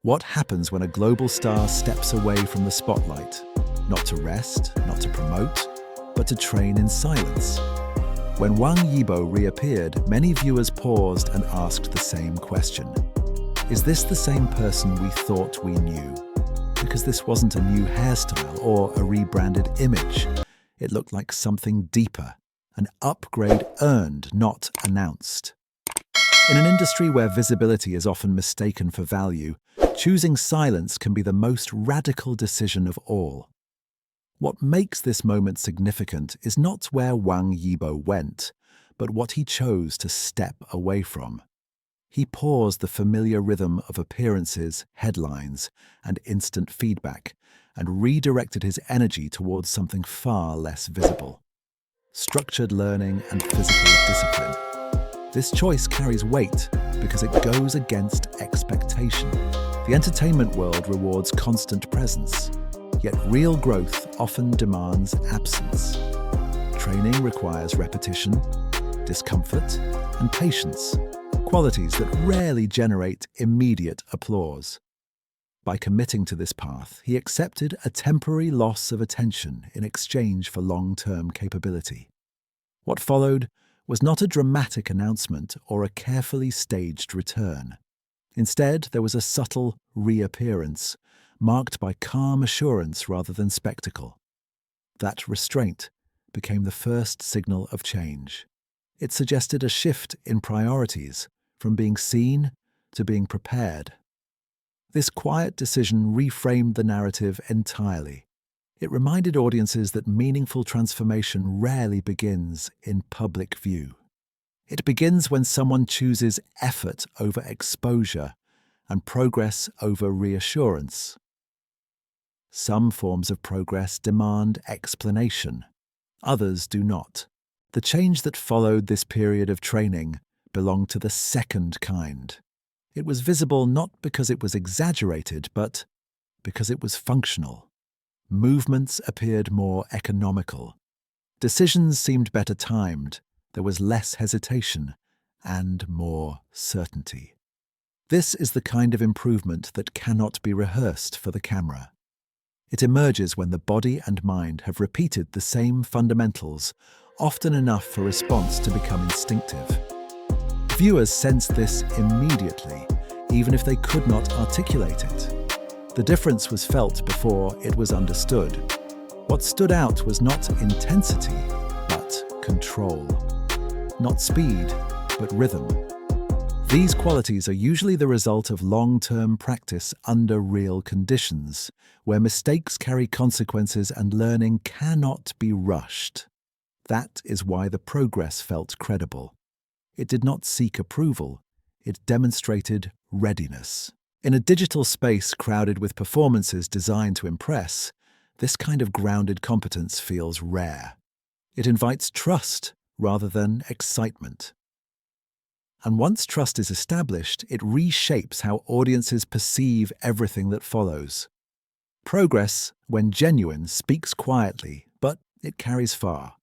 What happens when a global star steps away from the spotlight? Not to rest, not to promote, but to train in silence. When Wang Yibo reappeared, many viewers paused and asked the same question. Is this the same person we thought we knew? Because this wasn't a new hairstyle or a rebranded image. It looked like something deeper, an upgrade earned, not announced. In an industry where visibility is often mistaken for value, choosing silence can be the most radical decision of all. What makes this moment significant is not where Wang Yibo went, but what he chose to step away from. He paused the familiar rhythm of appearances, headlines, and instant feedback, and redirected his energy towards something far less visible: structured learning and physical discipline. This choice carries weight because it goes against expectation. The entertainment world rewards constant presence, yet real growth often demands absence. Training requires repetition, discomfort, and patience, qualities that rarely generate immediate applause. By committing to this path, he accepted a temporary loss of attention in exchange for long-term capability. What followed was not a dramatic announcement or a carefully staged return. Instead, there was a subtle reappearance, marked by calm assurance rather than spectacle. That restraint became the first signal of change. It suggested a shift in priorities, from being seen to being prepared. This quiet decision reframed the narrative entirely. It reminded audiences that meaningful transformation rarely begins in public view. It begins when someone chooses effort over exposure and progress over reassurance. Some forms of progress demand explanation, others do not. The change that followed this period of training belonged to the second kind. It was visible not because it was exaggerated, but because it was functional. Movements appeared more economical. Decisions seemed better timed. There was less hesitation and more certainty. This is the kind of improvement that cannot be rehearsed for the camera. It emerges when the body and mind have repeated the same fundamentals, often enough for response to become instinctive. Viewers sense this immediately, even if they could not articulate it. The difference was felt before it was understood. What stood out was not intensity, but control. Not speed, but rhythm. These qualities are usually the result of long-term practice under real conditions, where mistakes carry consequences and learning cannot be rushed. That is why the progress felt credible. It did not seek approval, it demonstrated readiness. In a digital space crowded with performances designed to impress, this kind of grounded competence feels rare. It invites trust rather than excitement. And once trust is established, it reshapes how audiences perceive everything that follows. Progress, when genuine, speaks quietly, but it carries far.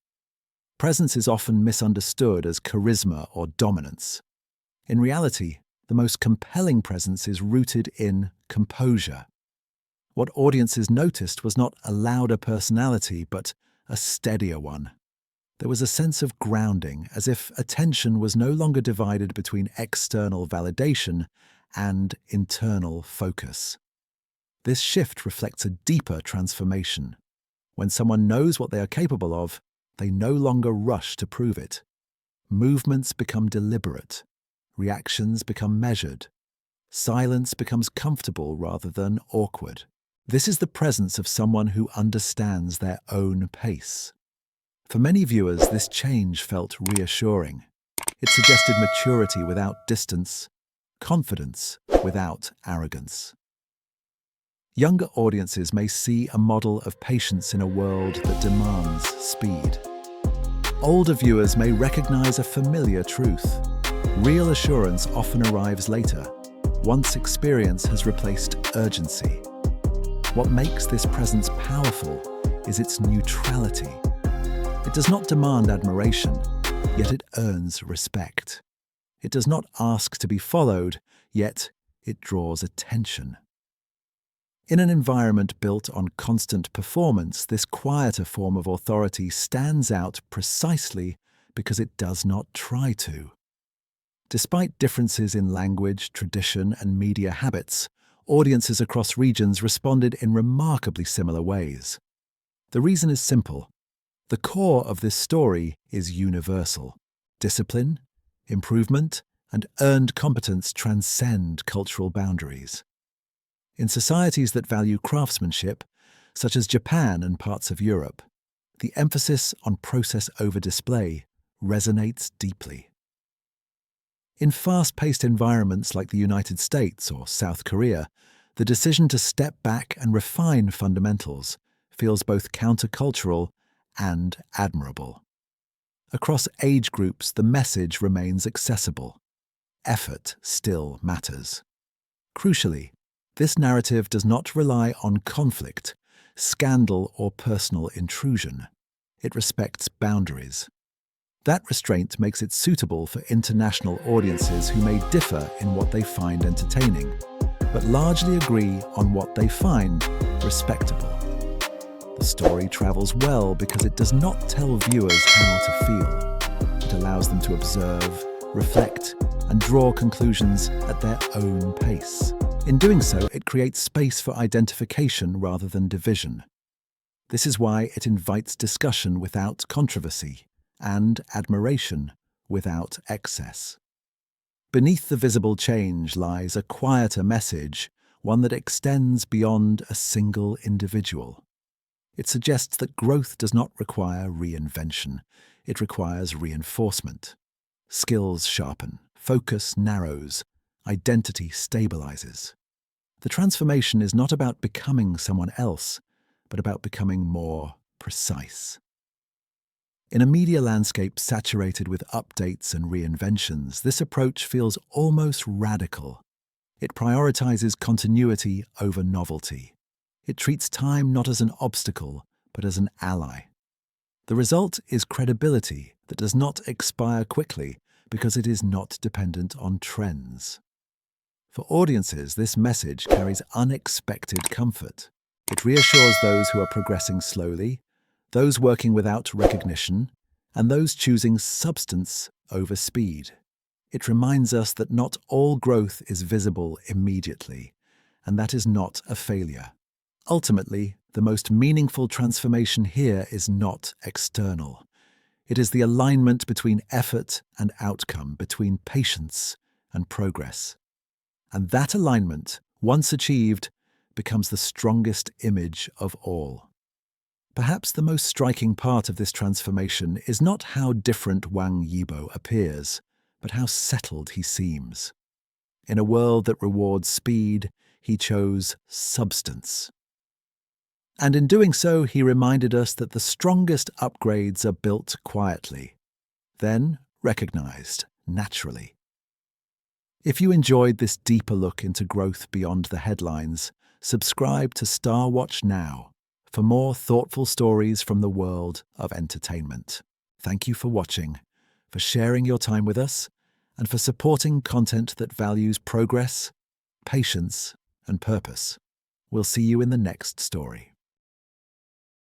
Presence is often misunderstood as charisma or dominance. In reality, the most compelling presence is rooted in composure. What audiences noticed was not a louder personality, but a steadier one. There was a sense of grounding, as if attention was no longer divided between external validation and internal focus. This shift reflects a deeper transformation. When someone knows what they are capable of, they no longer rush to prove it. Movements become deliberate. Reactions become measured. Silence becomes comfortable rather than awkward. This is the presence of someone who understands their own pace. For many viewers, this change felt reassuring. It suggested maturity without distance, confidence without arrogance. Younger audiences may see a model of patience in a world that demands speed. Older viewers may recognize a familiar truth. Real assurance often arrives later, once experience has replaced urgency. What makes this presence powerful is its neutrality. It does not demand admiration, yet it earns respect. It does not ask to be followed, yet it draws attention. In an environment built on constant performance, this quieter form of authority stands out precisely because it does not try to. Despite differences in language, tradition, and media habits, audiences across regions responded in remarkably similar ways. The reason is simple. The core of this story is universal. Discipline, improvement, and earned competence transcend cultural boundaries. In societies that value craftsmanship, such as Japan and parts of Europe, the emphasis on process over display resonates deeply. In fast-paced environments like the United States or South Korea, the decision to step back and refine fundamentals feels both countercultural and admirable. Across age groups, the message remains accessible. Effort still matters. Crucially, this narrative does not rely on conflict, scandal, or personal intrusion. It respects boundaries. That restraint makes it suitable for international audiences who may differ in what they find entertaining, but largely agree on what they find respectable. The story travels well because it does not tell viewers how to feel. It allows them to observe, reflect, and draw conclusions at their own pace. In doing so, it creates space for identification rather than division. This is why it invites discussion without controversy and admiration without excess. Beneath the visible change lies a quieter message, one that extends beyond a single individual. It suggests that growth does not require reinvention. It requires reinforcement. Skills sharpen, focus narrows, identity stabilizes. The transformation is not about becoming someone else, but about becoming more precise. In a media landscape saturated with updates and reinventions, this approach feels almost radical. It prioritizes continuity over novelty. It treats time not as an obstacle, but as an ally. The result is credibility that does not expire quickly because it is not dependent on trends. For audiences, this message carries unexpected comfort. It reassures those who are progressing slowly, those working without recognition, and those choosing substance over speed. It reminds us that not all growth is visible immediately, and that is not a failure. Ultimately, the most meaningful transformation here is not external. It is the alignment between effort and outcome, between patience and progress. And that alignment, once achieved, becomes the strongest image of all. Perhaps the most striking part of this transformation is not how different Wang Yibo appears, but how settled he seems. In a world that rewards speed, he chose substance. And in doing so, he reminded us that the strongest upgrades are built quietly, then recognized naturally. If you enjoyed this deeper look into growth beyond the headlines, subscribe to Star Watch now for more thoughtful stories from the world of entertainment. Thank you for watching, for sharing your time with us, and for supporting content that values progress, patience, and purpose. We'll see you in the next story.